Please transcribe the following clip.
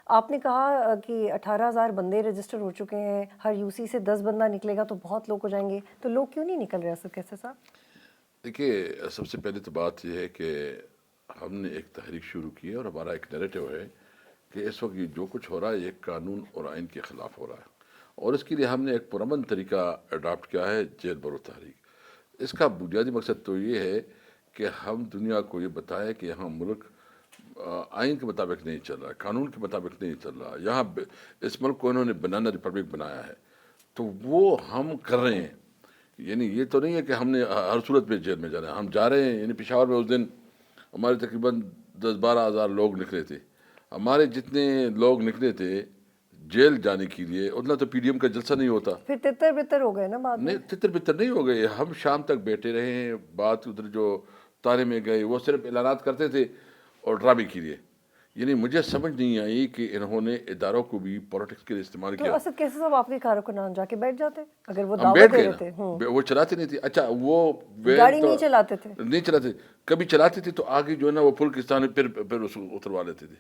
آپ نے کہا کہ 18,000 بندے رجسٹر ہو چکے ہیں، ہر یو سی سے 10 بندہ نکلے گا تو بہت لوگ ہو جائیں گے، تو لوگ کیوں نہیں نکل رہے اسد کیسے صاحب؟ دیکھیے، سب سے پہلے تو بات یہ ہے کہ ہم نے ایک تحریک شروع کی ہے اور ہمارا ایک نیریٹو ہے کہ اس وقت یہ جو کچھ ہو رہا ہے یہ قانون اور آئین کے خلاف ہو رہا ہے، اور اس کے لیے ہم نے ایک پرامن طریقہ اڈاپٹ کیا ہے، جیل برو تحریک۔ اس کا بنیادی مقصد تو یہ ہے کہ ہم دنیا کو یہ بتائیں کہ یہاں ملک آئین کے مطابق نہیں چل رہا، قانون کے مطابق نہیں چل رہا، یہاں اس ملک کو انہوں نے بنانا ریپبلک بنایا ہے، تو وہ ہم کر رہے ہیں۔ یعنی یہ تو نہیں ہے کہ ہم نے ہر صورت میں جیل میں جانا ہے، ہم جا رہے ہیں۔ یعنی پشاور میں اس دن ہمارے تقریباً 10-12 ہزار لوگ نکلے تھے۔ ہمارے جتنے لوگ نکلے تھے جیل جانے کے لیے اتنا تو پی ڈی ایم کا جلسہ نہیں ہوتا۔ پھر تتر بتر ہو گئے نا بعد میں۔ نہیں، تتر بتر نہیں ہو گئے، ہم شام تک بیٹھے رہے ہیں۔ بات ادھر جو تانے میں گئے وہ صرف اعلانات کرتے تھے اور ڈرامے کے لیے۔ یعنی مجھے سمجھ نہیں آئی کہ انہوں نے اداروں کو بھی پولیٹکس کے لیے استعمال تو کیا۔ اسد کیسے صاحب آپ کے کارکنان جا کے بیٹھ جاتے اگر وہ ہم دعوت بیٹھ دے گئے رہے تھے؟ نا، وہ چلاتے نہیں تھے۔ اچھا، وہ گاڑی وین تو نہیں چلاتے تھے؟ نہیں چلاتے، کبھی چلاتے تھے تو آگے جو ہے نا وہ پل کستان پھر اتروا لیتے تھے۔